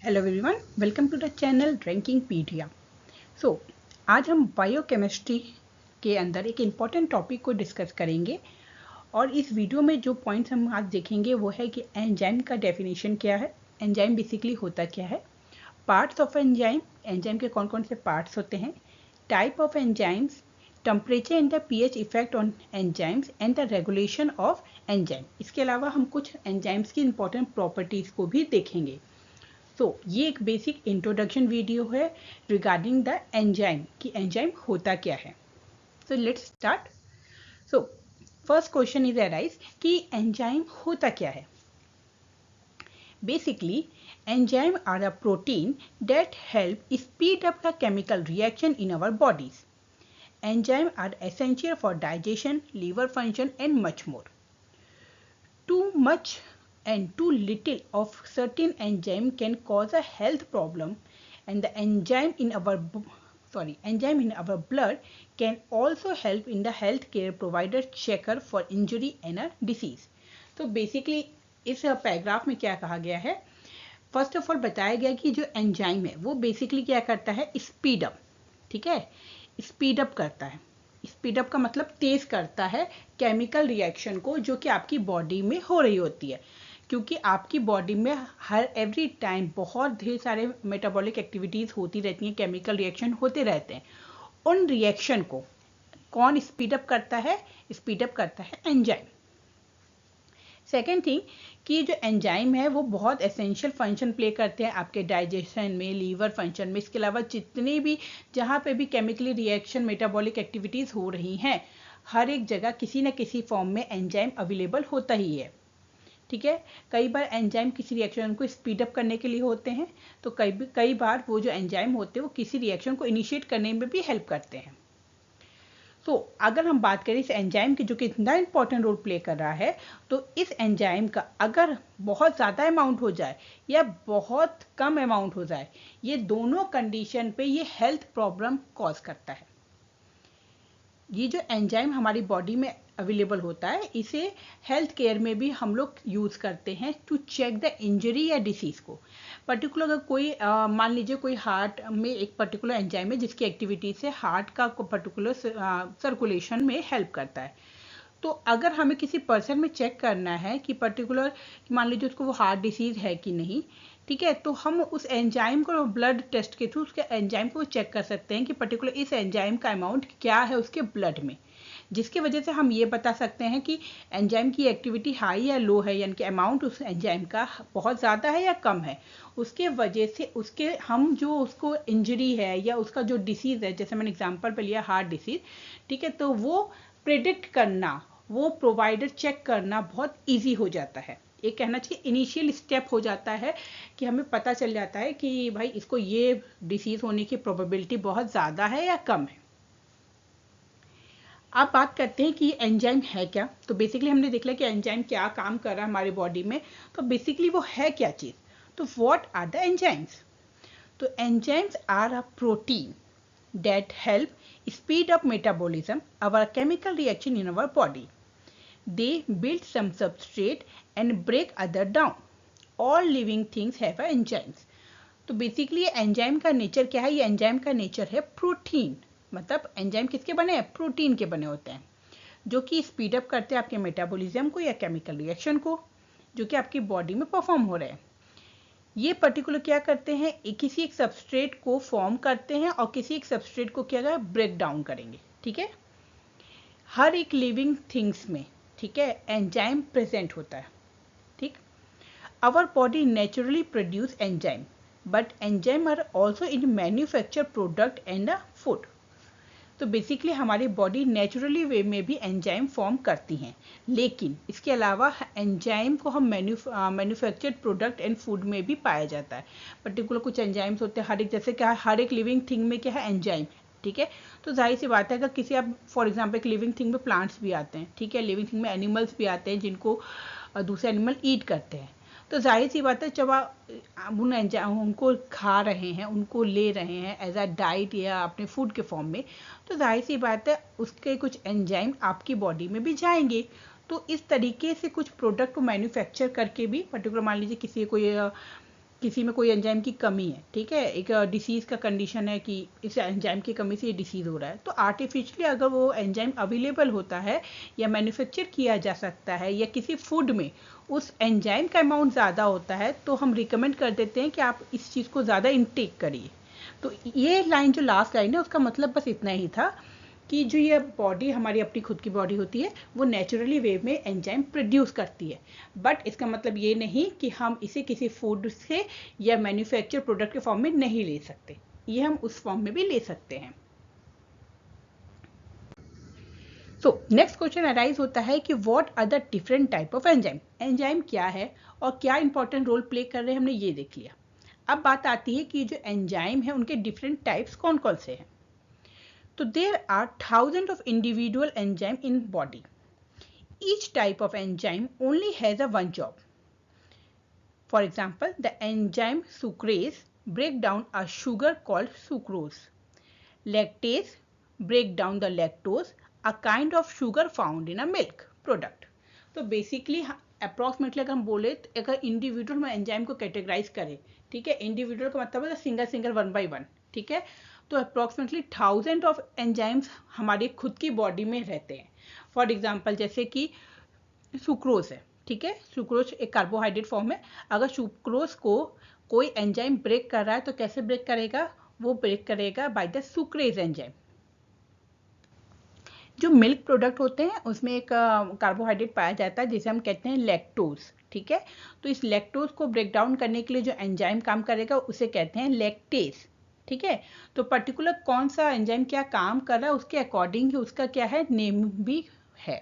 Hello everyone, welcome to the channel Rankingpedia. आज हम biochemistry के अंदर एक इम्पॉर्टेंट टॉपिक को डिस्कस करेंगे और इस वीडियो में जो पॉइंट्स हम आज देखेंगे वो है कि एंजाइम का डेफिनेशन क्या है, एंजाइम बेसिकली होता क्या है, पार्ट्स ऑफ एंजाइम, एंजाइम के कौन कौन से पार्ट्स होते हैं, type of enzymes, temperature and the pH effect on enzymes and the regulation of enzyme. इसके अलावा हम कुछ एंजाइम्स की इंपॉर्टेंट प्रॉपर्टीज़ को भी देखेंगे। ये एक बेसिक इंट्रोडक्शन वीडियो है रिगार्डिंग द एंजाइम कि एंजाइम होता क्या है। Let's start. First question is arise कि एंजाइम होता क्या है। Basically enzyme are a protein that help speed up the chemical reaction in our bodies. Enzyme are essential for digestion, liver function and much more. Too much and too little of certain enzyme can cause a health problem, and the enzyme in our blood can also help in the healthcare provider checker for injury and a disease. तो basically इस paragraph में क्या कहा गया है, first of all बताया गया कि जो एंजाइम है वो बेसिकली क्या करता है, स्पीड अप, ठीक है, स्पीड अप करता है। स्पीड अप का मतलब तेज करता है केमिकल रिएक्शन को जो कि आपकी बॉडी में हो रही होती है, क्योंकि आपकी बॉडी में हर एवरी टाइम बहुत ढेर सारे मेटाबॉलिक एक्टिविटीज़ होती रहती हैं, केमिकल रिएक्शन होते रहते हैं। उन रिएक्शन को कौन स्पीड अप करता है? स्पीड अप करता है एंजाइम। सेकेंड थिंग कि जो एंजाइम है वो बहुत एसेंशियल फंक्शन प्ले करते हैं आपके डाइजेशन में, लीवर फंक्शन में। इसके अलावा जितने भी जहाँ पे भी केमिकली रिएक्शन, मेटाबॉलिक एक्टिविटीज़ हो रही हैं, हर एक जगह किसी न किसी फॉर्म में एंजाइम अवेलेबल होता ही है, ठीक है। कई बार एंजाइम किसी रिएक्शन को स्पीड अप करने के लिए होते हैं, तो कई बार वो जो एंजाइम होते हैं वो किसी रिएक्शन को इनिशिएट करने में भी हेल्प करते हैं। अगर हम बात करें इस एंजाइम की जो कि इतना इंपॉर्टेंट रोल प्ले कर रहा है, तो इस एंजाइम का अगर बहुत ज़्यादा अमाउंट हो जाए या बहुत कम अमाउंट हो जाए, ये दोनों कंडीशन पे ये हेल्थ प्रॉब्लम कॉज करता है। ये जो एंजाइम हमारी बॉडी में अवेलेबल होता है, इसे हेल्थ केयर में भी हम लोग यूज़ करते हैं टू चेक द इंजरी या डिसीज़ को। पर्टिकुलर अगर कोई मान लीजिए कोई हार्ट में एक पर्टिकुलर एंजाइम है जिसकी एक्टिविटी से हार्ट का पर्टिकुलर सर्कुलेशन में हेल्प करता है, तो अगर हमें किसी पर्सन में चेक करना है कि पर्टिकुलर मान लीजिए उसको वो हार्ट डिसीज़ है कि नहीं, ठीक है, तो हम उस एंजाइम को ब्लड टेस्ट के थ्रू उसके एंजाइम को चेक कर सकते हैं कि पर्टिकुलर इस एंजाइम का अमाउंट क्या है उसके ब्लड में, जिसकी वजह से हम ये बता सकते हैं कि एंजाइम की एक्टिविटी हाई या लो है, यानी कि अमाउंट उस एंजाइम का बहुत ज़्यादा है या कम है। उसके वजह से उसके हम जो उसको इंजरी है या उसका जो डिसीज़ है, जैसे मैंने एग्जांपल पे लिया हार्ट डिसीज़, ठीक है, तो वो प्रिडिक्ट करना, वो प्रोवाइडर चेक करना बहुत ईजी हो जाता है। एक कहना चाहिए इनिशियल स्टेप हो जाता है कि हमें पता चल जाता है कि भाई इसको ये डिसीज़ होने की प्रोबेबिलिटी बहुत ज़्यादा है या कम है। आप बात करते हैं कि एंजाइम है क्या, तो बेसिकली हमने देख लिया कि एंजाइम क्या काम कर रहा है हमारी बॉडी में, तो बेसिकली वो है क्या चीज़। तो व्हाट आर द एंजाइम्स? तो enzymes are a protein that help speed up metabolism, our chemical reaction in our body. They build some substrate and break other down. All living things have enzymes. तो basically enzyme का nature क्या है? ये enzyme का nature है protein, मतलब enzyme किसके बने हैं? प्रोटीन के बने होते हैं, जो कि स्पीड अप करते हैं आपके मेटाबॉलिज्म को या केमिकल रिएक्शन को जो कि आपकी बॉडी में परफॉर्म हो रहे हैं। ये पर्टिकुलर क्या करते हैं, किसी एक सबस्ट्रेट को फॉर्म करते हैं और किसी एक सबस्ट्रेट को क्या है, ब्रेक डाउन करेंगे, ठीक है। हर एक लिविंग थिंग्स में, ठीक है, एंजाइम प्रेजेंट होता है, ठीक। Our body naturally produce enzyme, but enzyme are also in manufacture product and food. तो बेसिकली हमारी बॉडी नेचुरली वे में भी एंजाइम फॉर्म करती हैं, लेकिन इसके अलावा एंजाइम को हम मैन्युफैक्चर्ड प्रोडक्ट एंड फूड में भी पाया जाता है। पर्टिकुलर कुछ एंजाइम्स होते हैं, हर एक जैसे क्या हर एक लिविंग थिंग में क्या है, एंजाइम, ठीक है। तो जाहिर सी बात है अगर किसी आप फॉर एग्जाम्पल एक लिविंग थिंग में प्लांट्स भी आते हैं, ठीक है, लिविंग थिंग में एनिमल्स भी आते हैं जिनको दूसरे एनिमल ईट करते हैं, तो जाहिर सी बात है जब आप उनको खा रहे हैं, उनको ले रहे हैं एज अ डाइट या अपने फूड के फॉर्म में, तो जाहिर सी बात है उसके कुछ एंजाइम आपकी बॉडी में भी जाएंगे। तो इस तरीके से कुछ प्रोडक्ट को मैन्युफैक्चर करके भी पर्टिकुलर मान लीजिए किसी कोई किसी में कोई एंजाइम की कमी है, ठीक है, एक डिसीज़ का कंडीशन है कि इस एंजाइम की कमी से ये डिसीज़ हो रहा है, तो आर्टिफिशियली अगर वो एंजाइम अवेलेबल होता है या मैन्युफैक्चर किया जा सकता है या किसी फूड में उस एंजाइम का अमाउंट ज़्यादा होता है, तो हम रिकमेंड कर देते हैं कि आप इस चीज़ को ज़्यादा इनटेक करिए। तो ये लाइन जो लास्ट लाइन है उसका मतलब बस इतना ही था कि जो ये बॉडी हमारी अपनी खुद की बॉडी होती है वो नेचुरली वे में एंजाइम प्रोड्यूस करती है, बट इसका मतलब ये नहीं कि हम इसे किसी फूड से या मैन्युफैक्चर प्रोडक्ट के फॉर्म में नहीं ले सकते, ये हम उस फॉर्म में भी ले सकते हैं। सो नेक्स्ट क्वेश्चन अराइज होता है कि what are the different type of enzyme, enzyme क्या है और क्या इंपॉर्टेंट रोल प्ले कर रहे हैं, हमने ये देख लिया। अब बात आती है कि जो एंजाइम है उनके डिफरेंट टाइप्स कौन कौन से हैं। So there are thousands of individual enzymes in body. Each type of enzyme only has a one job. For example, the enzyme sucrase break down a sugar called sucrose. Lactase break down the lactose, a kind of sugar found in a milk product. तो basically approximately अगर हम बोले तो अगर individual में enzyme को categorise करें, ठीक है, इंडिविजुअल का मतलब है single single one by one, ठीक है, तो अप्रॉक्सीमेटली 1000 ऑफ एंजाइम्स हमारी खुद की बॉडी में रहते हैं। फॉर एग्जांपल जैसे कि सुक्रोज है, ठीक है, सुक्रोज एक कार्बोहाइड्रेट फॉर्म है, अगर सुक्रोज को कोई एंजाइम ब्रेक कर रहा है तो कैसे ब्रेक करेगा, वो ब्रेक करेगा बाय द सुक्रेज एंजाइम। जो मिल्क प्रोडक्ट होते हैं उसमें एक कार्बोहाइड्रेट पाया जाता है जिसे हम कहते हैं लैक्टोज, ठीक है, तो इस लैक्टोज को ब्रेक डाउन करने के लिए जो एंजाइम काम करेगा उसे कहते हैं लैक्टेज, ठीक है, तो पर्टिकुलर कौन सा एंजाइम क्या काम कर रहा है उसके अकॉर्डिंग ही उसका क्या है नेम भी है।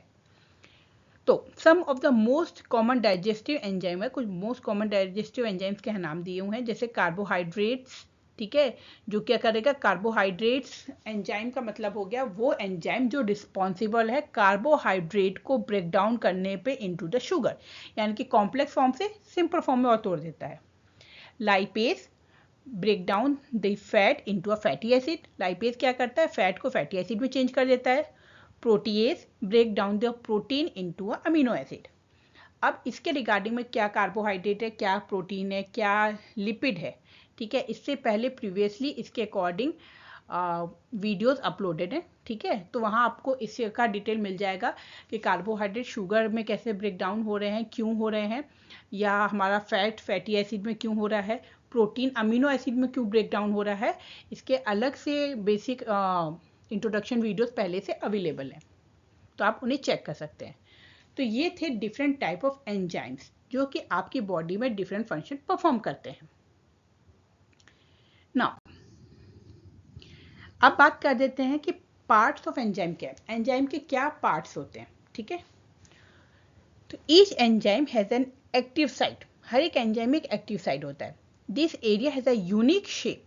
तो some of the most common digestive enzyme है, कुछ मोस्ट कॉमन डाइजेस्टिव एंजाइम्स के नाम दिए हुए हैं, जैसे कार्बोहाइड्रेट्स, ठीक है, जो क्या करेगा कार्बोहाइड्रेट्स एंजाइम का मतलब हो गया वो एंजाइम जो रिस्पॉन्सिबल है कार्बोहाइड्रेट को ब्रेक डाउन करने पे इनटू द शुगर, यानी कि कॉम्प्लेक्स फॉर्म से सिंपल फॉर्म में और तोड़ देता है। Lipase break down the fat into a fatty acid, lipase क्या करता है फैट को फैटी एसिड में चेंज कर देता है। Protease break down the protein into a amino acid. अब इसके रिगार्डिंग में क्या कार्बोहाइड्रेट है, क्या प्रोटीन है, क्या लिपिड है, ठीक है, इससे पहले प्रीवियसली इसके अकॉर्डिंग वीडियोस अपलोडेड हैं, ठीक है, तो वहाँ आपको इसका डिटेल मिल जाएगा कि कार्बोहाइड्रेट शुगर में कैसे ब्रेक डाउन हो रहे हैं, क्यों हो रहे हैं, या हमारा फैट फैटी एसिड में क्यों हो रहा है, प्रोटीन अमीनो एसिड में क्यों ब्रेक डाउन हो रहा है, इसके अलग से बेसिक इंट्रोडक्शन वीडियोस पहले से अवेलेबल हैं, तो आप उन्हें चेक कर सकते हैं। तो ये थे डिफरेंट टाइप ऑफ एंजाइम्स जो कि आपकी बॉडी में डिफरेंट फंक्शन परफॉर्म करते हैं। नाउ अब बात कर देते हैं कि पार्ट्स ऑफ एंजाइम क्या है, एंजाइम के क्या पार्ट्स होते हैं, ठीक है, तो each enzyme has an active site, हर एक एंजाइम में एक एक्टिव साइट होता है। This area has a unique shape,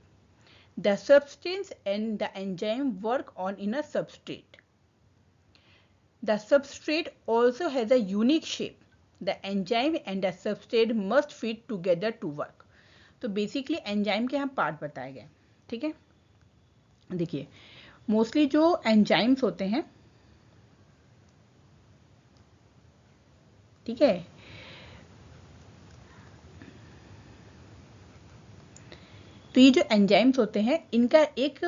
the substance and the enzyme work on in a substrate. The substrate also has a unique shape. The enzyme and the substrate must fit together to work. तो basically enzyme के यहाँ part बताए गए, ठीक है, देखिए mostly जो enzymes होते हैं, ठीक है, तो ये जो एंजाइम्स होते हैं इनका एक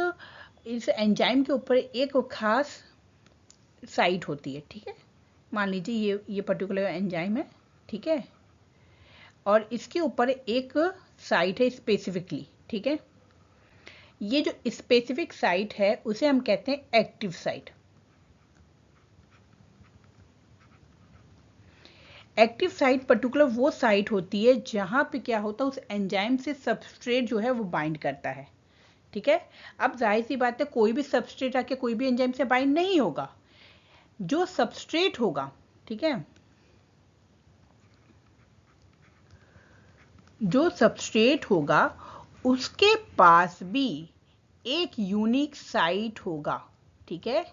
इस एंजाइम के ऊपर एक खास साइट होती है, ठीक है, मान लीजिए ये पर्टिकुलर एंजाइम है, ठीक है, और इसके ऊपर एक साइट है स्पेसिफिकली, ठीक है, ये जो स्पेसिफिक साइट है उसे हम कहते हैं active site. Active site particular वो साइट होती है जहां पे क्या होता है उस एंजाइम से सबस्ट्रेट जो है वो बाइंड करता है, ठीक है, अब जाहिर सी बात है कोई भी सबस्ट्रेट आके कोई भी एंजाइम से बाइंड नहीं होगा, जो सबस्ट्रेट होगा, ठीक है, जो सबस्ट्रेट होगा उसके पास भी एक यूनिक साइट होगा, ठीक है,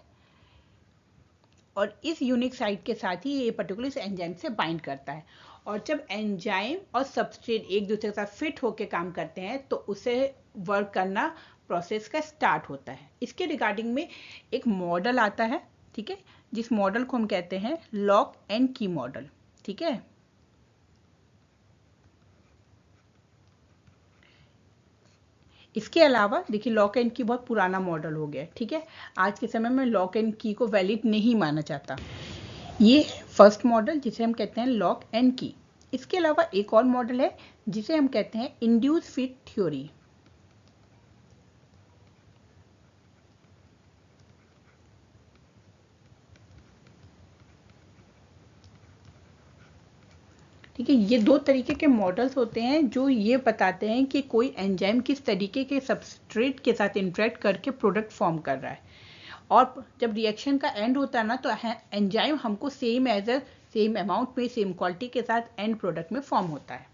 और इस यूनिक साइट के साथ ही ये पर्टिकुलर इस एंजाइम से बाइंड करता है, और जब एंजाइम और सबस्ट्रेट एक दूसरे के साथ फिट होकर काम करते हैं तो उसे वर्क करना प्रोसेस का स्टार्ट होता है। इसके रिगार्डिंग में एक मॉडल आता है, ठीक है, जिस मॉडल को हम कहते हैं लॉक एंड की मॉडल, ठीक है, इसके अलावा देखिए लॉक एंड की बहुत पुराना मॉडल हो गया, ठीक है। आज के समय में लॉक एंड की को वैलिड नहीं माना जाता। ये फर्स्ट मॉडल जिसे हम कहते हैं लॉक एंड की। इसके अलावा एक और मॉडल है जिसे हम कहते हैं इंड्यूस फिट थ्योरी। ठीक है, ये दो तरीके के मॉडल्स होते हैं जो ये बताते हैं कि कोई एंजाइम किस तरीके के सबस्ट्रेट के साथ इंटरेक्ट करके प्रोडक्ट फॉर्म कर रहा है, और जब रिएक्शन का एंड होता है ना तो एंजाइम हमको सेम अमाउंट में सेम क्वालिटी के साथ एंड प्रोडक्ट में फॉर्म होता है।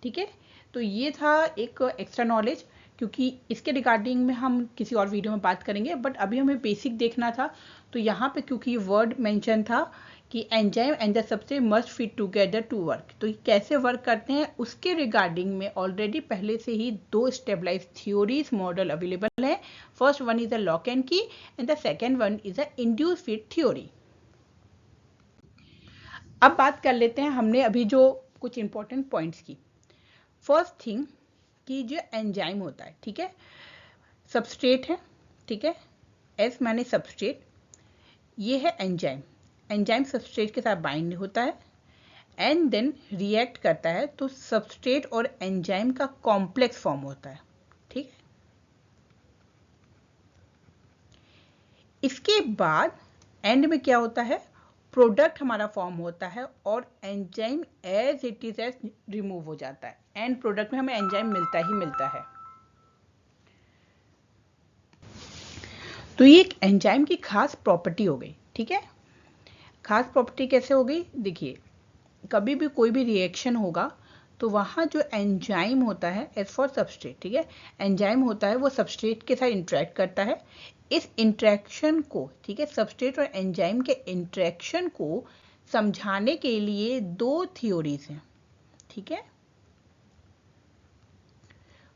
ठीक है, तो ये था एक एक्स्ट्रा नॉलेज, क्योंकि इसके रिगार्डिंग में हम किसी और वीडियो में बात करेंगे, बट अभी हमें बेसिक देखना था। तो यहाँ पे क्योंकि ये वर्ड मेंशन था कि enzyme and the substrate must fit together to work, तो ये कैसे वर्क करते हैं उसके रिगार्डिंग में ऑलरेडी पहले से ही दो स्टेबलाइज थ्योरीज मॉडल अवेलेबल है। First one is a lock and key and the second one is a induce fit theory. अब बात कर लेते हैं हमने अभी जो कुछ इंपॉर्टेंट पॉइंट्स की। फर्स्ट थिंग कि जो एंजाइम होता है, ठीक है, सबस्ट्रेट है, ठीक है, एस माने सबस्ट्रेट, ये है एंजाइम। एंजाइम सबस्ट्रेट के साथ बाइंड होता है एंड देन रिएक्ट करता है, तो सबस्ट्रेट और एंजाइम का कॉम्प्लेक्स फॉर्म होता है। ठीक है, इसके बाद एंड में क्या होता है, प्रोडक्ट हमारा फॉर्म होता है और enzyme as it is as remove हो जाता है। एंड प्रोडक्ट में हमें एंजाइम मिलता ही मिलता है। तो ये एक एंजाइम की खास प्रॉपर्टी हो गई। ठीक है, खास प्रॉपर्टी कैसे हो गई, देखिए कभी भी कोई भी रिएक्शन होगा तो वहाँ जो एंजाइम होता है एज फॉर सबस्ट्रेट, ठीक है, एंजाइम होता है वो सबस्ट्रेट के साथ इंटरेक्ट करता है। इस इंटरेक्शन को, ठीक है, सबस्ट्रेट और एंजाइम के इंटरेक्शन को समझाने के लिए दो थ्योरीज हैं। ठीक है,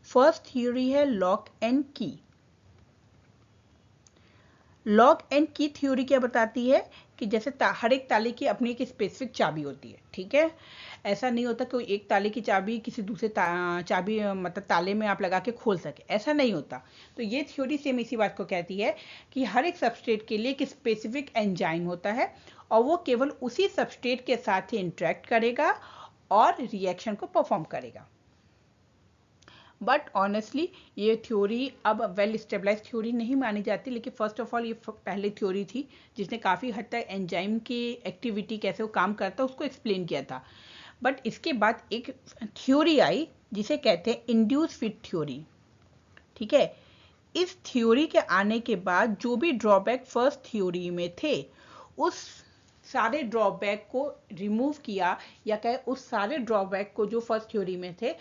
फर्स्ट थ्योरी है लॉक एंड की। लॉक एंड की थ्योरी क्या बताती है कि जैसे हर एक ताले की अपनी एक स्पेसिफिक चाबी होती है। ठीक है, ऐसा नहीं होता कि एक ताले की चाबी किसी दूसरे चाबी मतलब ताले में आप लगा के खोल सके, ऐसा नहीं होता। तो ये थ्योरी सेम इसी बात को कहती है कि हर एक सबस्ट्रेट के लिए एक स्पेसिफिक एंजाइम होता है और वो केवल उसी सबस्ट्रेट के साथ ही इंटरेक्ट करेगा और रिएक्शन को परफॉर्म करेगा। बट ऑनेस्टली ये थ्योरी अब वेल स्टेबलाइज थ्योरी नहीं मानी जाती, लेकिन फर्स्ट ऑफ ऑल ये पहले थ्योरी थी जिसने काफ़ी हद तक एंजाइम की एक्टिविटी कैसे वो काम करता है उसको एक्सप्लेन किया था। बट इसके बाद एक थ्योरी आई जिसे कहते हैं इंड्यूस फिट थ्योरी। ठीक है, इस थ्योरी के आने के बाद जो भी ड्रॉबैक फर्स्ट थ्योरी में थे उस सारे ड्रॉबैक को रिमूव किया, या कहे उस सारे ड्रॉबैक को जो फर्स्ट थ्योरी में थे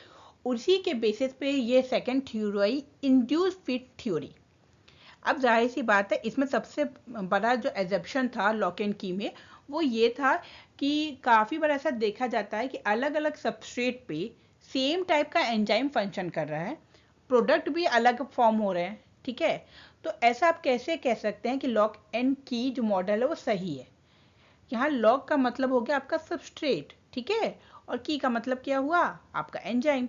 उसी के बेसिस पे ये सेकेंड थ्योरी आई, इंड्यूस फिट थ्योरी। अब जाहिर सी बात है इसमें सबसे बड़ा जो एजम्पशन था लॉक एंड की में वो ये था कि काफ़ी बार ऐसा देखा जाता है कि अलग अलग सबस्ट्रेट पे सेम टाइप का एंजाइम फंक्शन कर रहा है, प्रोडक्ट भी अलग फॉर्म हो रहे हैं। ठीक है, तो ऐसा आप कैसे कह सकते हैं कि लॉक एंड की जो मॉडल है वो सही है। यहाँ लॉक का मतलब हो गया आपका सबस्ट्रेट, ठीक है, और की का मतलब क्या हुआ, आपका एंजाइम।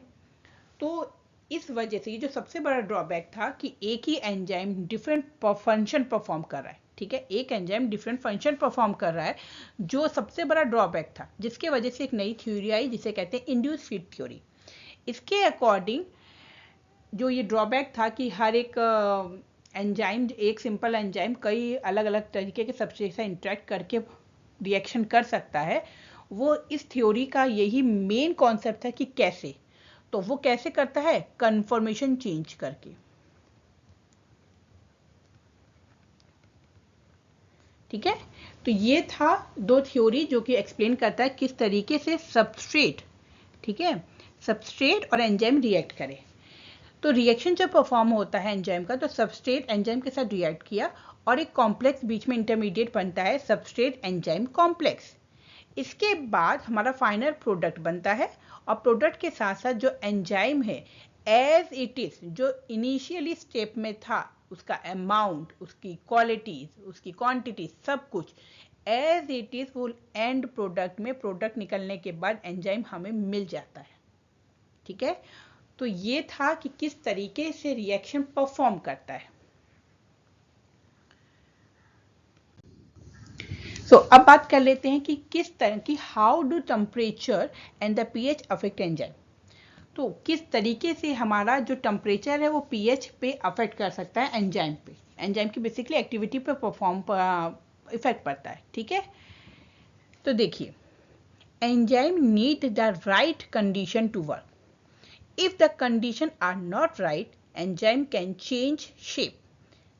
तो इस वजह से ये जो सबसे बड़ा ड्रॉबैक था कि एक ही एंजाइम डिफरेंट फंक्शन परफॉर्म कर रहा है। ठीक है, एक एंजाइम डिफरेंट फंक्शन परफॉर्म कर रहा है, जो सबसे बड़ा ड्रॉबैक था, जिसके वजह से एक नई थ्योरी आई जिसे कहते हैं इंड्यूस फिट थ्योरी। इसके अकॉर्डिंग जो ये ड्रॉबैक था कि हर एक एंजाइम, एक सिंपल एंजाइम कई अलग अलग तरीके के सबस्ट्रेट से इंटरेक्ट करके रिएक्शन कर सकता है, वो इस थ्योरी का यही मेन कॉन्सेप्ट है कि कैसे। तो वो कैसे करता है, कन्फर्मेशन चेंज करके। ठीक है, तो ये था दो थ्योरी जो कि एक्सप्लेन करता है किस तरीके से सबस्ट्रेट, ठीक है, सबस्ट्रेट और एंजाइम रिएक्ट करे। तो रिएक्शन जब परफॉर्म होता है एंजाइम का, तो सबस्ट्रेट एंजाइम के साथ रिएक्ट किया और एक कॉम्प्लेक्स बीच में इंटरमीडिएट बनता है, सबस्ट्रेट एंजाइम कॉम्प्लेक्स। इसके बाद हमारा फाइनल प्रोडक्ट बनता है और प्रोडक्ट के साथ साथ जो एंजाइम है एज इट इज, जो इनिशियली स्टेप में था, उसका अमाउंट, उसकी क्वालिटीज, उसकी क्वांटिटी, सब कुछ एज इट इज वो एंड प्रोडक्ट में, प्रोडक्ट निकलने के बाद एंजाइम हमें मिल जाता है। ठीक है, तो ये था कि किस तरीके से रिएक्शन परफॉर्म करता है। अब बात कर लेते हैं कि किस तरह की how do temperature and the pH affect enzyme. तो किस तरीके से हमारा जो टेम्परेचर है वो पीएच पे अफेक्ट कर सकता है एंजाइम पे, एंजाइम की बेसिकली एक्टिविटी पे परफॉर्म इफेक्ट पड़ता है। ठीक है, तो देखिए, enzyme need the right condition to work. If the condition are not right, enzyme can change shape,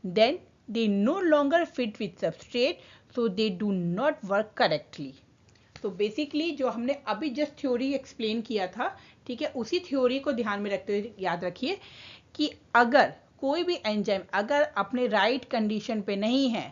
then they no longer fit with substrate, so they do not work correctly। तो basically जो हमने अभी just theory explain किया था, ठीक है, उसी theory को ध्यान में रखते हुए याद रखिए कि अगर कोई भी एंजाइम अगर अपने राइट कंडीशन पे नहीं है,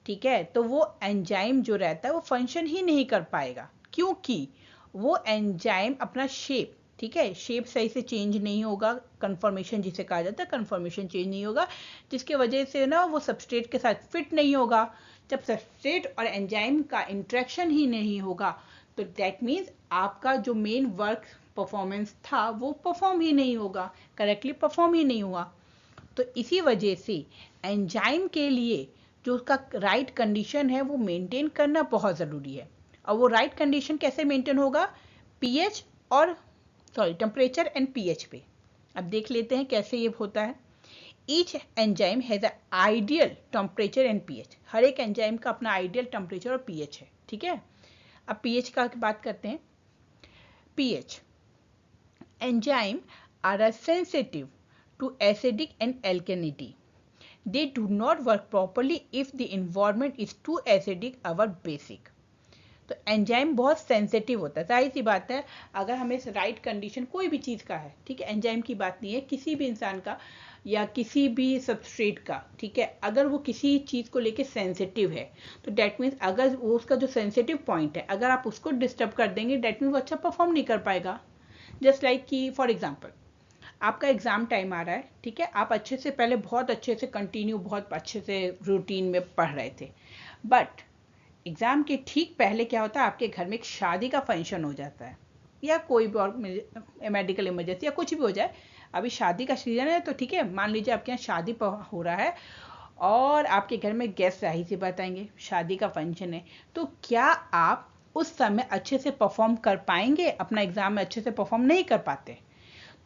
ठीक है, तो वो एंजाइम जो रहता है वो फंक्शन ही नहीं कर पाएगा, क्योंकि वो एंजाइम अपना शेप, ठीक है, शेप सही से चेंज नहीं होगा, कन्फर्मेशन जिसे कहा जाता है, कन्फर्मेशन चेंज नहीं होगा, जिसके वजह से ना वो सबस्ट्रेट के साथ फिट नहीं होगा। जब सबस्ट्रेट और एंजाइम का इंट्रैक्शन ही नहीं होगा, तो दैट मीन्स आपका जो मेन वर्क परफॉर्मेंस था वो परफॉर्म ही नहीं होगा, करेक्टली परफॉर्म ही नहीं हुआ। तो इसी वजह से एंजाइम के लिए जो उसका राइट कंडीशन है वो मेंटेन करना बहुत ज़रूरी है। और वो राइट कंडीशन कैसे मेंटेन होगा? पीएच और टेम्परेचर एंड पीएच पे। अब देख लेते हैं कैसे ये होता है। Each enzyme has a ideal temperature and pH. हर एक एंजाइम का अपना आइडियल टेम्परेचर और पीएच है, ठीक है। अब पीएच का बात करते हैं। PH, enzyme are sensitive to acidic and alkalinity. They do not work properly if the environment is too acidic or basic. तो एंजाइम बहुत सेंसिटिव होता है, जाहिर सी बात है, अगर हमें राइट कंडीशन कोई भी चीज़ का है, ठीक है, एंजाइम की बात नहीं है, किसी भी इंसान का या किसी भी सबस्ट्रेट का, ठीक है, अगर वो किसी चीज़ को लेके सेंसिटिव है, तो डैट मीन्स अगर वो उसका जो सेंसिटिव पॉइंट है अगर आप उसको डिस्टर्ब कर देंगे, डैट मीन्स वो अच्छा परफॉर्म नहीं कर पाएगा। जस्ट लाइक कि फॉर एग्जाम्पल आपका एग्ज़ाम टाइम आ रहा है, ठीक है, आप अच्छे से पहले बहुत अच्छे से कंटिन्यू बहुत अच्छे से रूटीन में पढ़ रहे थे, बट एग्ज़ाम के ठीक पहले क्या होता है, आपके घर में एक शादी का फंक्शन हो जाता है या कोई भी और मेडिकल इमरजेंसी या कुछ भी हो जाए। अभी शादी का सीजन है, तो ठीक है, मान लीजिए आपके यहाँ शादी हो रहा है और आपके घर में गेस्ट जाहिर सी बात आएंगे, शादी का फंक्शन है, तो क्या आप उस समय अच्छे से परफॉर्म कर पाएंगे? अपना एग्ज़ाम में अच्छे से परफॉर्म नहीं कर पाते,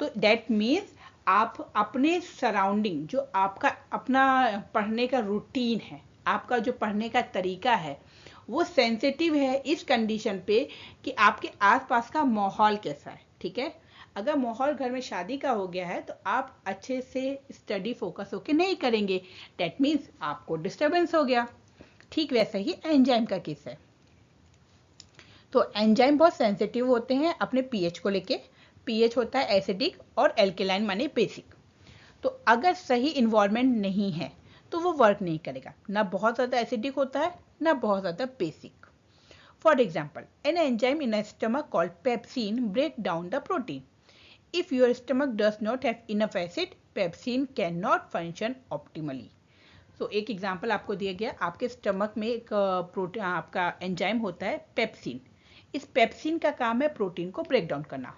तो दैट मीन्स आप अपने सराउंडिंग, जो आपका अपना पढ़ने का रूटीन है, आपका जो पढ़ने का तरीका है, वो सेंसिटिव है इस कंडीशन पे कि आपके आसपास का माहौल कैसा है, ठीक है। अगर माहौल घर में शादी का हो गया है तो आप अच्छे से स्टडी फोकस होके नहीं करेंगे, दैट मीन्स आपको डिस्टर्बेंस हो गया। ठीक वैसा ही एंजाइम का केस है। तो एंजाइम बहुत सेंसिटिव होते हैं अपने पीएच को लेके। पीएच होता है एसिडिक और एल्केलाइन माने बेसिक। तो अगर सही इन्वायरमेंट नहीं है तो वो वर्क नहीं करेगा, ना बहुत ज़्यादा एसिडिक होता है ना बहुत ज़्यादा बेसिक। For example, an enzyme in a stomach called pepsin break down the protein. If your stomach does not have enough acid, pepsin can not function optimally. तो एक एग्जाम्पल आपको दिया गया, आपके स्टमक में एक प्रोटीन आपका एंजाइम होता है पेप्सिन। इस पेप्सिन का काम है प्रोटीन को ब्रेक डाउन करना।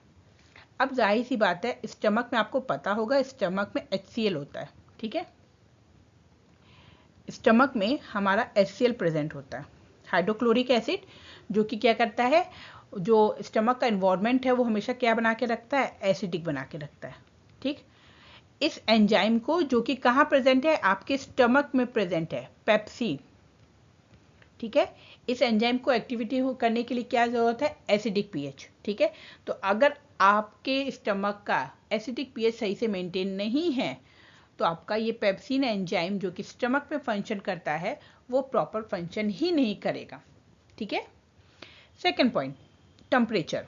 अब जाहिर सी बात है, स्टमक में आपको पता होगा स्टमक में HCl होता है, ठीक है, स्टमक में हमारा HCl प्रेजेंट होता है, हाइड्रोक्लोरिक एसिड, जो कि क्या करता है, जो स्टमक का इन्वायरमेंट है वो हमेशा क्या बना के रखता है, एसिडिक बना के रखता है, ठीक। इस एंजाइम को, जो कि कहाँ प्रेजेंट है, आपके स्टमक में प्रेजेंट है, पेप्सिन, ठीक है, इस एंजाइम को एक्टिविटी करने के लिए क्या जरूरत है, एसिडिक पीएच, ठीक है। तो अगर आपके स्टमक का एसिडिक पीएच सही से मेंटेन नहीं है तो आपका ये पेप्सिन एंजाइम जो कि स्टमक में फंक्शन करता है वो प्रॉपर फंक्शन ही नहीं करेगा, ठीक है। Second point, temperature.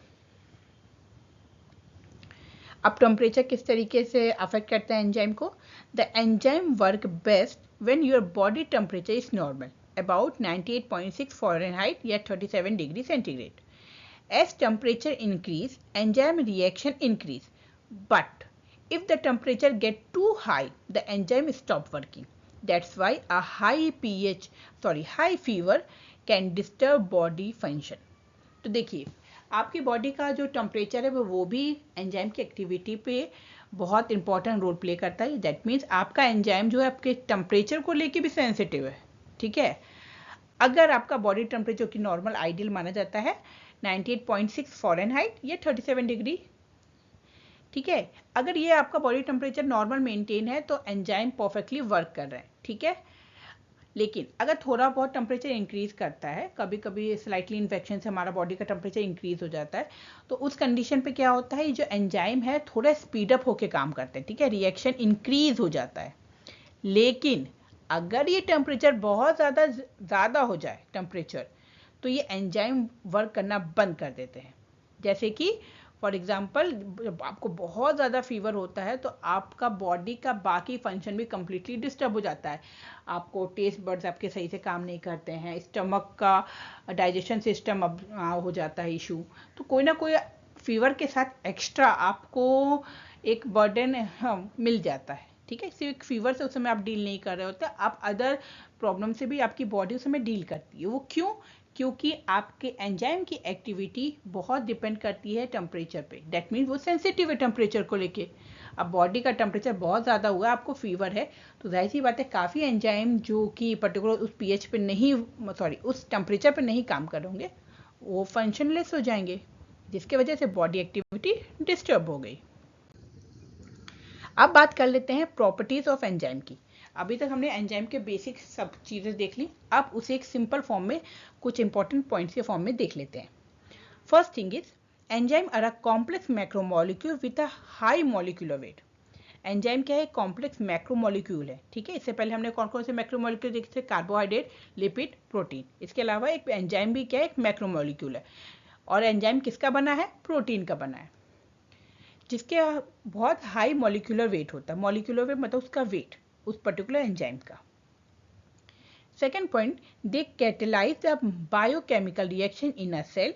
अब टेम्परेचर किस तरीके से अफेक्ट करता है एंजाइम को? The enzyme work best when your body temperature is normal, about 98.6 Fahrenheit या 37 degree centigrade. As temperature increase, enzyme reaction increase. But if the temperature get too high, the enzyme stop working. That's why a high fever can disturb body function. तो देखिए, आपकी body का जो temperature है वो भी enzyme की activity पे बहुत इंपॉर्टेंट रोल प्ले करता है। दैट मीन्स आपका एंजाइम जो है आपके टेम्परेचर को लेके भी सेंसिटिव है, ठीक है। अगर आपका बॉडी टेम्परेचर की नॉर्मल आइडियल माना जाता है 98.6 फ़ारेनहाइट या 37 डिग्री, ठीक है, अगर ये आपका बॉडी टेम्परेचर नॉर्मल मेंटेन है तो एंजाइम परफेक्टली वर्क कर रहे हैं, ठीक है। लेकिन अगर थोड़ा बहुत टेम्परेचर इंक्रीज करता है, कभी कभी स्लाइटली इन्फेक्शन से हमारा बॉडी का टेम्परेचर इंक्रीज हो जाता है, तो उस कंडीशन पे क्या होता है, ये जो एंजाइम है थोड़ा स्पीडअप होके काम करते हैं, ठीक है, रिएक्शन इंक्रीज हो जाता है। लेकिन अगर ये टेम्परेचर बहुत ज़्यादा हो जाए टेम्परेचर, तो ये एंजाइम वर्क करना बंद कर देते हैं। जैसे कि फॉर एग्जाम्पल जब आपको बहुत ज़्यादा फीवर होता है तो आपका बॉडी का बाकी फंक्शन भी कम्प्लीटली डिस्टर्ब हो जाता है। आपको टेस्ट बर्ड्स आपके सही से काम नहीं करते हैं, स्टमक का डाइजेशन सिस्टम अब हो जाता है इशू। तो कोई ना कोई फीवर के साथ एक्स्ट्रा आपको एक बर्डन मिल जाता है, ठीक है। सिर्फ फीवर से उस समय आप डील नहीं कर रहे होते, आप अदर प्रॉब्लम से भी आपकी बॉडी उस समय डील करती है। वो क्यों? क्योंकि आपके एंजाइम की एक्टिविटी बहुत डिपेंड करती है टेम्परेचर पे। दैट मीन्स वो सेंसिटिव है टेम्परेचर को लेके। अब बॉडी का टेम्परेचर बहुत ज़्यादा हुआ, आपको फीवर है, तो जाहिर सी बात है काफ़ी एंजाइम जो कि पर्टिकुलर उस पीएच पे नहीं, सॉरी उस टेम्परेचर पे नहीं काम कर होंगे, वो फंक्शनलेस हो जाएंगे, जिसके वजह से बॉडी एक्टिविटी डिस्टर्ब हो गई। अब बात कर लेते हैं प्रॉपर्टीज ऑफ एंजाइम की। अभी तक हमने एंजाइम के बेसिक सब चीज़ें देख ली, अब उसे एक सिंपल फॉर्म में कुछ इंपॉर्टेंट पॉइंट्स के फॉर्म में देख लेते हैं। First thing is enzyme are a complex macromolecule with a high molecular weight. Enzyme क्या है? कॉम्प्लेक्स मैक्रोमोलिक्यूल है, ठीक है। इससे पहले हमने कौन कौन से मैक्रोमोलिक्यूल देखे थे? Carbohydrate, lipid, protein. इसके अलावा एक एंजाइम भी क्या है? एक मैक्रोमोलिक्यूल है। और एंजाइम किसका बना है? प्रोटीन का बना है, जिसके बहुत हाई मॉलिक्यूलर वेट होता है। मॉलिक्यूलर वेट मतलब उसका वेट उस पर्टिकुलर एंजाइम का। Second point, they catalyse the biochemical reaction in a cell.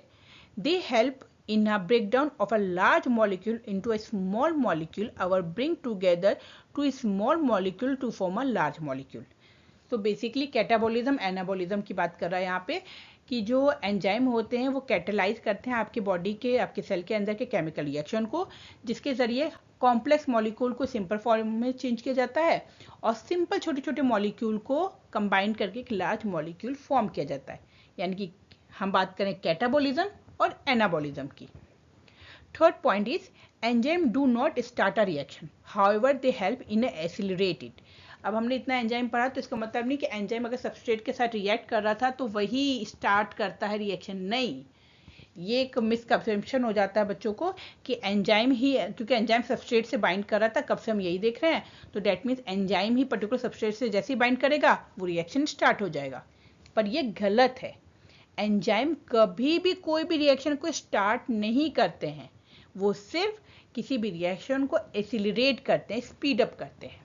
They help in a breakdown of a large molecule into a small molecule or bring together two small molecule to form a large molecule. तो basically catabolism anabolism की बात कर रहा है यहाँ पे, कि जो एंजाइम होते हैं वो कैटेलाइज करते हैं आपकी बॉडी के, आपके सेल के अंदर के केमिकल रिएक्शन को, जिसके जरिए कॉम्प्लेक्स मॉलिक्यूल को सिंपल फॉर्म में चेंज किया जाता है और सिंपल छोटे छोटे मॉलिक्यूल को कंबाइन करके एक लार्ज मॉलिक्यूल फॉर्म किया जाता है। यानी कि हम बात करें कैटाबोलिज्म और एनाबोलिज्म की। Third point is enzyme do not start a reaction, however they help in accelerate it. अब हमने इतना एंजाइम पढ़ा तो इसका मतलब नहीं कि एंजाइम अगर सबस्ट्रेट के साथ रिएक्ट कर रहा था तो वही स्टार्ट करता है रिएक्शन, नहीं। ये एक मिसकंसेप्शन हो जाता है बच्चों को कि एंजाइम ही, क्योंकि एंजाइम सबस्ट्रेट से बाइंड कर रहा था, कब से हम यही देख रहे हैं, तो that means enzyme he particular substrate से जैसे ही बाइंड करेगा वो रिएक्शन स्टार्ट हो जाएगा। पर ये गलत है। एंजाइम कभी भी कोई भी रिएक्शन को स्टार्ट नहीं करते हैं, वो सिर्फ किसी भी रिएक्शन को एक्सीलरेट करते हैं, स्पीड अप करते हैं।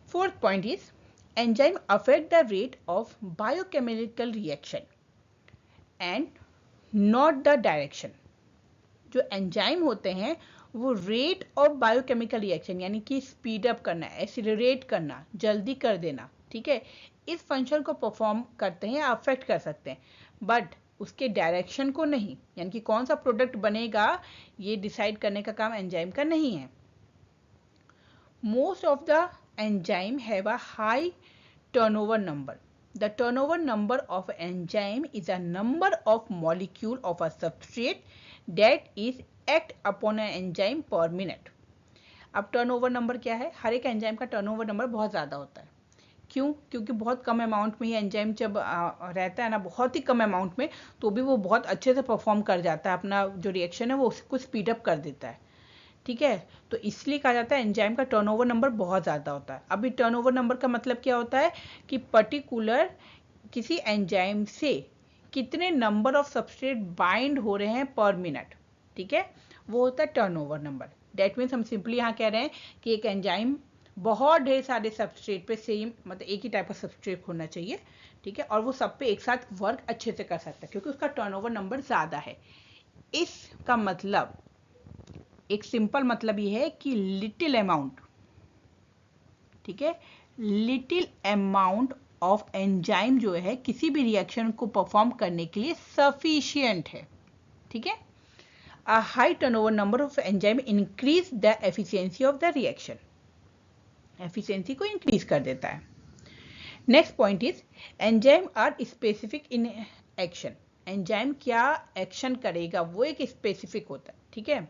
Fourth point is enzyme affect the rate of biochemical reaction and not the direction. जो एंजाइम होते हैं वो रेट ऑफ बायोकेमिकल रिएक्शन यानी कि स्पीड अप करना, एक्सीलरेट करना, जल्दी कर देना, ठीक है, इस फंक्शन को परफॉर्म करते हैं या अफेक्ट कर सकते हैं, बट उसके डायरेक्शन को नहीं। यानी कि कौन सा प्रोडक्ट बनेगा ये डिसाइड करने का काम एंजाइम का नहीं है। Most of the enzyme have a high turnover number. The turnover number of enzyme is a number of molecule of a substrate that is act upon an enzyme per minute. अब turnover number क्या है? हर एक enzyme का turnover number बहुत ज़्यादा होता है। क्यों? क्योंकि बहुत कम अमाउंट में ही एंजाइम जब रहता है ना, बहुत ही कम अमाउंट में, तो भी वो बहुत अच्छे से परफॉर्म कर जाता है, अपना जो रिएक्शन है वो उसको स्पीड अप कर देता है, ठीक है। तो इसलिए कहा जाता है एंजाइम का टर्नओवर नंबर बहुत ज़्यादा होता है। अभी टर्नओवर नंबर का मतलब क्या होता है कि पर्टिकुलर किसी एंजाइम से कितने नंबर ऑफ सबस्ट्रेट बाइंड हो रहे हैं पर मिनट, ठीक है, वो होता है टर्नओवर नंबर। दैट मीन्स हम सिंपली यहाँ कह रहे हैं कि एक एंजाइम बहुत ढेर सारे सबस्ट्रेट पे सेम, मतलब एक ही टाइप का सबस्ट्रेट होना चाहिए, ठीक है, और वो सब पे एक साथ वर्क अच्छे से कर सकता है क्योंकि उसका टर्नओवर नंबर ज़्यादा है। इसका मतलब, एक सिंपल मतलब ये है कि लिटिल अमाउंट, ठीक है, लिटिल अमाउंट ऑफ एंजाइम जो है किसी भी रिएक्शन को परफॉर्म करने के लिए सफिशिएंट है, ठीक है। A high turnover number of enzyme increase the efficiency of the reaction. Efficiency को increase कर देता है. Next point is enzyme are specific in action. Enzyme क्या action करेगा वो एक specific होता है, ठीक है.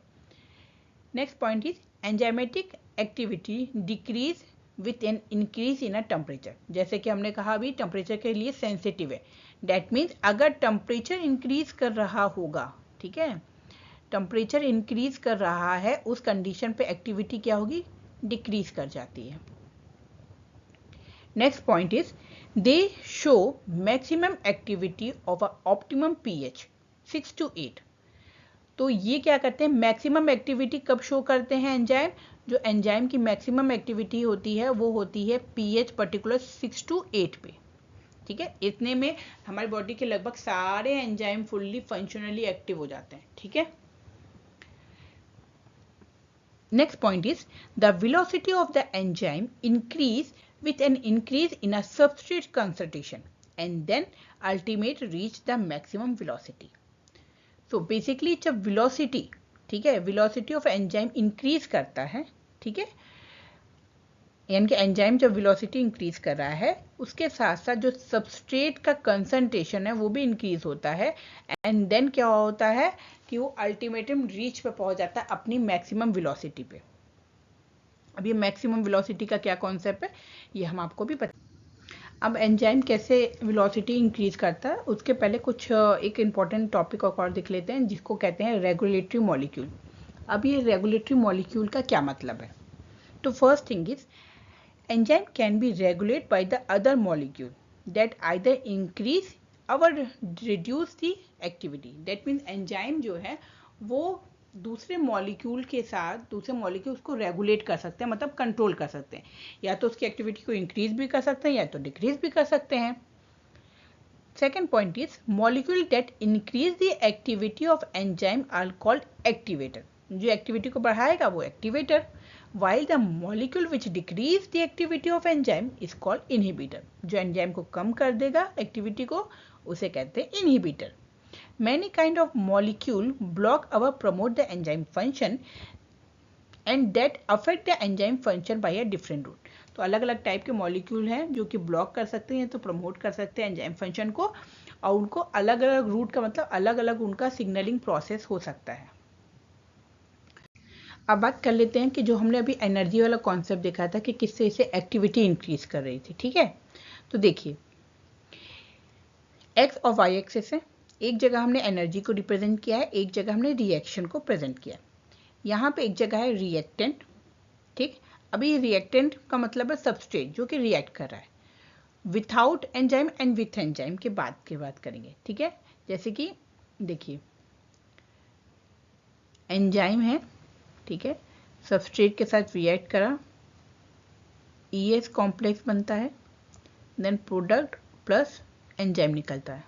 Next point is enzymatic activity decrease with an increase in a temperature. जैसे कि हमने कहा अभी टेम्परेचर के लिए सेंसिटिव है. That means अगर टेम्परेचर इंक्रीज कर रहा होगा, ठीक है, टेम्परेचर इंक्रीज कर रहा है, उस कंडीशन पे एक्टिविटी क्या होगी, डिक्रीज कर जाती है. Next point is they show maximum activity of a optimum pH 6 to 8. तो ये क्या करते हैं, मैक्सिमम एक्टिविटी कब शो करते हैं एंजाइम, जो एंजाइम की मैक्सिमम एक्टिविटी होती है वो होती है पीएच पर्टिकुलर 6 to 8 पे, ठीक है. इतने में हमारी बॉडी के लगभग सारे एंजाइम फुल्ली फंक्शनली एक्टिव हो जाते हैं, ठीक है. Next point is the velocity of the enzyme increase with an increase in a substrate concentration and then ultimate reach the maximum velocity. So basically जब velocity, ठीक है, velocity of enzyme increase करता है, ठीक है, यानी कि एंजाइम जब वेलोसिटी इंक्रीज कर रहा है उसके साथ साथ जो सबस्ट्रेट का कंसंट्रेशन है वो भी इंक्रीज होता है. एंड देन क्या होता है कि वो अल्टीमेटम रीच पे पहुंच जाता है अपनी मैक्सिमम वेलोसिटी पे. अब ये मैक्सिमम वेलोसिटी का क्या कॉन्सेप्ट है ये हम आपको भी पता. अब एंजाइम कैसे वेलोसिटी इंक्रीज करता है उसके पहले कुछ एक इम्पॉर्टेंट टॉपिक और देख लेते हैं जिसको कहते हैं रेगुलेटरी मॉलिक्यूल. अब ये रेगुलेटरी मॉलिक्यूल का क्या मतलब है. तो first thing is enzyme can be regulated by the other molecule that either increase or reduce the activity. That means enzyme जो है वो दूसरे मॉलिक्यूल के साथ दूसरे मॉलिक्यूल्स को रेगुलेट कर सकते हैं, मतलब कंट्रोल कर सकते हैं. या तो उसकी एक्टिविटी को इंक्रीज भी कर सकते हैं या तो डिक्रीज भी कर सकते हैं. Second point is molecule that increase the activity of enzyme are called activator. जो एक्टिविटी को बढ़ाएगा वो activator, while the molecule which decrease the activity of enzyme is called inhibitor. जो एंजाइम को कम कर देगा एक्टिविटी को उसे कहते हैं inhibitor. Many kind of molecule block or promote the enzyme function and that affect the enzyme function by a different route. तो अलग अलग टाइप के मॉलिक्यूल हैं जो कि ब्लॉक कर सकते हैं तो प्रमोट कर सकते हैं एंजाइम फंक्शन को, और उनको अलग अलग रूट का मतलब अलग अलग उनका सिग्नलिंग प्रोसेस हो सकता है. अब बात कर लेते हैं कि जो हमने अभी एनर्जी वाला कॉन्सेप्ट देखा था कि किससे इसे एक्टिविटी इंक्रीज कर रही थी, ठीक है. तो देखिए एक्स और वाई एक्सिस है, एक जगह हमने एनर्जी को रिप्रेजेंट किया है, एक जगह हमने रिएक्शन को प्रेजेंट किया. यहाँ पे एक जगह है रिएक्टेंट, ठीक. अभी रिएक्टेंट का मतलब है सबस्ट्रेट जो कि रिएक्ट कर रहा है. Without enzyme and with enzyme के बात करेंगे, ठीक है. जैसे कि देखिए एंजाइम है, ठीक है, सबस्ट्रेट के साथ रिएक्ट करा, ES कॉम्प्लेक्स बनता है, देन प्रोडक्ट प्लस एंजाइम निकलता है.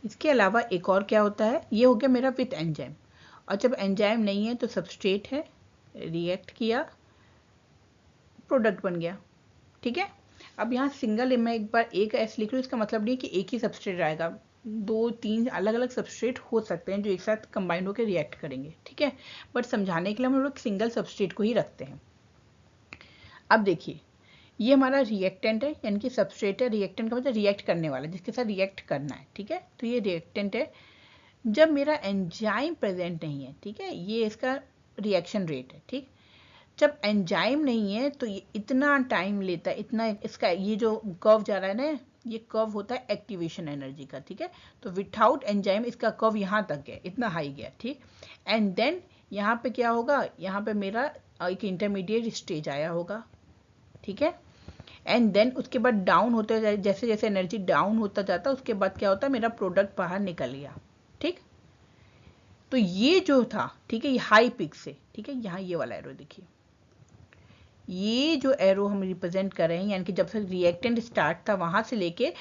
इसके अलावा एक और क्या होता है, ये हो गया मेरा विथ एंजाइम. और जब एंजाइम नहीं है तो सबस्ट्रेट है, रिएक्ट किया, प्रोडक्ट बन गया, ठीक है. अब यहाँ सिंगल मैं एक बार एक ऐसे लिख रही हूँ, इसका मतलब नहीं कि एक ही सबस्ट्रेट आएगा, 2-3 अलग अलग सबस्ट्रेट हो सकते हैं जो एक साथ कंबाइंड होकर रिएक्ट करेंगे, ठीक है. बट समझाने के लिए हम लोग सिंगल सबस्ट्रेट को ही रखते हैं. अब देखिए ये हमारा रिएक्टेंट है, यानी कि सबस्ट्रेट है, रिएक्टेंट का मतलब रिएक्ट करने वाला जिसके साथ रिएक्ट करना है, ठीक है. तो ये रिएक्टेंट है. जब मेरा एंजाइम प्रेजेंट नहीं है, ठीक है, ये इसका रिएक्शन रेट है, ठीक. जब एंजाइम नहीं है तो ये इतना टाइम लेता है, इतना इसका ये जो कर्व जा रहा है ना, ये कर्व होता है एक्टिवेशन एनर्जी का, ठीक है. तो विदाउट एंजाइम इसका कर्व यहाँ तक गया, इतना हाई गया, ठीक. एंड देन यहाँ पे क्या होगा, यहाँ पे मेरा एक इंटरमीडिएट स्टेज आया होगा, ठीक है. एंड देन उसके बाद डाउन होते जाए, जैसे जैसे एनर्जी डाउन होता जाता उसके बाद क्या होता है, मेरा प्रोडक्ट बाहर निकल गया, ठीक. तो ये जो था, ठीक है, ये हाई पिक से, ठीक है, यहाँ ये वाला एरो देखिए, ये जो एरो हम रिप्रेजेंट कर रहे हैं, यानी कि जब से रिएक्टेंट स्टार्ट था वहां से लेके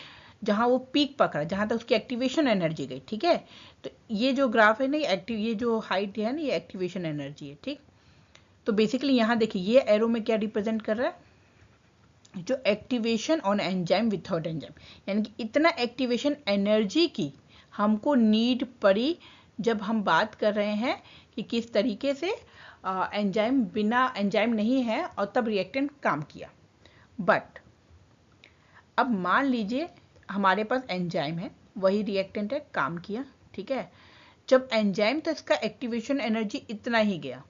जहां वो पीक पकड़ा, जहां तक उसकी एक्टिवेशन एनर्जी गई, ठीक है. तो ये जो ग्राफ है ना, ये जो हाइट है ना, ये एक्टिवेशन एनर्जी है, ठीक. तो बेसिकली यहाँ देखिए ये एरो में क्या रिप्रेजेंट कर रहा है, जो activation on enzyme without enzyme, यानी कि इतना एक्टिवेशन एनर्जी की हमको नीड पड़ी जब हम बात कर रहे हैं कि किस तरीके से एंजाइम बिना एंजाइम नहीं है और तब रिएक्टेंट काम किया। बट अब मान लीजिए हमारे पास एंजाइम है, वही रिएक्टेंट है, काम किया, ठीक है। जब एंजाइम तो इसका एक्टिवेशन एनर्जी इतना ही गया,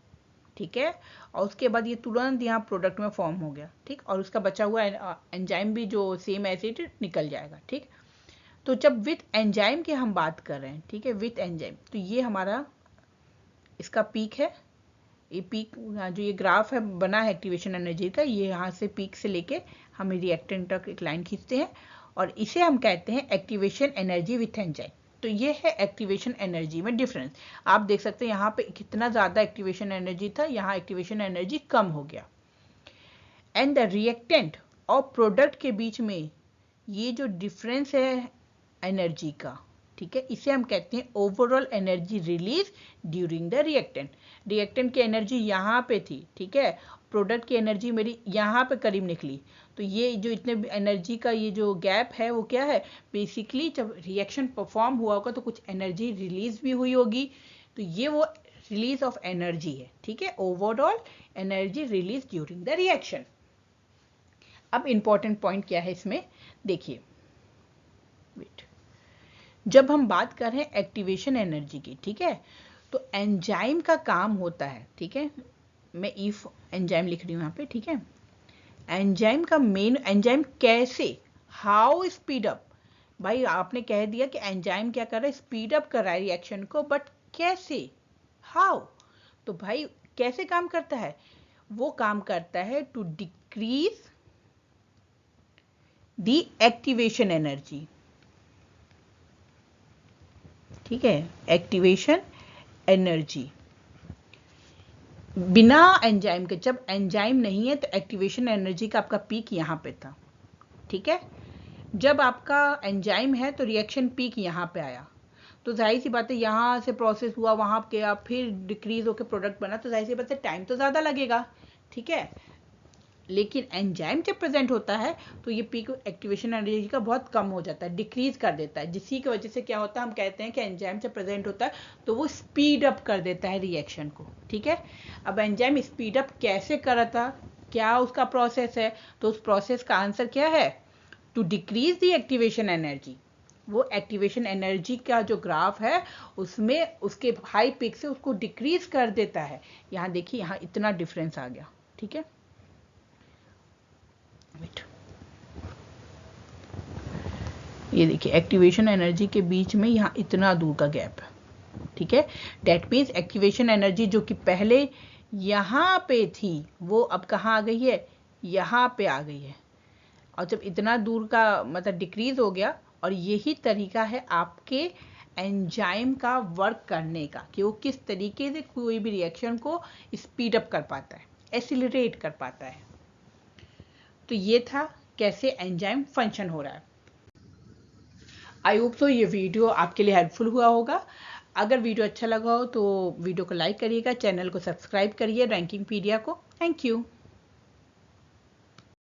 ठीक है, और उसके बाद ये तुरंत यहाँ प्रोडक्ट में फॉर्म हो गया, ठीक, और उसका बचा हुआ एंजाइम भी जो सेम एसिड निकल जाएगा, ठीक। तो जब विथ एंजाइम की हम बात कर रहे हैं, ठीक है, विथ एंजाइम, तो ये हमारा इसका पीक है, ये पीक जो ये ग्राफ है बना है एक्टिवेशन एनर्जी का, ये यहाँ से पीक से लेके हम रिएक्टेंट तक एक लाइन खींचते हैं और इसे हम कहते हैं एक्टिवेशन एनर्जी विथ एंजाइम। तो ये है एक्टिवेशन एनर्जी में डिफरेंस। आप देख सकते हैं यहाँ पे कितना ज़्यादा एक्टिवेशन एनर्जी था, यहाँ एक्टिवेशन एनर्जी कम हो गया। एंड द रिएक्टेंट और प्रोडक्ट के बीच में ये जो डिफरेंस है एनर्जी का, ठीक है, इसे हम कहते हैं overall energy release during the reactant. Reactant की एनर्जी यहाँ पे थी, ठीक है, प्रोडक्ट की एनर्जी मेरी यहाँ पे करीब निकली, तो ये जो इतने एनर्जी का ये जो गैप है वो क्या है, बेसिकली जब रिएक्शन परफॉर्म हुआ होगा तो कुछ एनर्जी रिलीज भी हुई होगी, तो ये वो रिलीज ऑफ एनर्जी है, ठीक है, overall energy release during the reaction. अब इंपॉर्टेंट पॉइंट क्या है इसमें, देखिए, वेट, जब हम बात कर रहे हैं एक्टिवेशन एनर्जी की, ठीक है, तो एंजाइम का काम होता है, ठीक है, मैं इफ एंजाइम लिख रही हूँ यहाँ पे, ठीक है, एंजाइम का मेन, एंजाइम कैसे, हाउ स्पीड अप, भाई आपने कह दिया कि एंजाइम क्या कर रहा है, स्पीड अप कर रहा है रिएक्शन को, बट कैसे, हाउ, तो भाई कैसे काम करता है, वो काम करता है to decrease the activation energy, ठीक है, एक्टिवेशन एनर्जी बिना एंजाइम के, जब एंजाइम नहीं है तो एक्टिवेशन एनर्जी का आपका पीक यहाँ पे था, ठीक है, जब आपका एंजाइम है तो रिएक्शन पीक यहाँ पे आया, तो जाहिर सी बात है यहाँ से प्रोसेस हुआ, वहाँ के आप फिर डिक्रीज होकर प्रोडक्ट बना, तो जाहिर सी बात है टाइम तो ज़्यादा लगेगा, ठीक है। लेकिन एंजाइम जब प्रेजेंट होता है तो ये पीक एक्टिवेशन एनर्जी का बहुत कम हो जाता है, डिक्रीज कर देता है, जिसकी की वजह से क्या होता है, हम कहते हैं कि एंजाइम जब प्रेजेंट होता है तो वो स्पीड अप कर देता है रिएक्शन को, ठीक है। अब एंजाइम स्पीड अप कैसे कर रहा था, क्या उसका प्रोसेस है, तो उस प्रोसेस का आंसर क्या है, to decrease the activation energy. वो एक्टिवेशन एनर्जी का जो ग्राफ है उसमें उसके हाई पीक से उसको डिक्रीज कर देता है। यहाँ देखिए, यहाँ इतना डिफरेंस आ गया, ठीक है। ये देखिए एक्टिवेशन एनर्जी के बीच में यहाँ इतना दूर का गैप है, ठीक है। डेट मीन्स एक्टिवेशन एनर्जी जो कि पहले यहाँ पे थी वो अब कहाँ आ गई है, यहाँ पे आ गई है, और जब इतना दूर का मतलब डिक्रीज हो गया, और यही तरीका है आपके एंजाइम का वर्क करने का कि वो किस तरीके से कोई भी रिएक्शन को स्पीड अप कर पाता है, एक्सीलरेट कर पाता है। तो ये था कैसे एंजाइम फंक्शन हो रहा है। आई होप सो ये वीडियो आपके लिए हेल्पफुल हुआ होगा। अगर वीडियो अच्छा लगा हो तो वीडियो को लाइक करिएगा, चैनल को सब्सक्राइब करिए रैंकिंगपीडिया को। Thank you.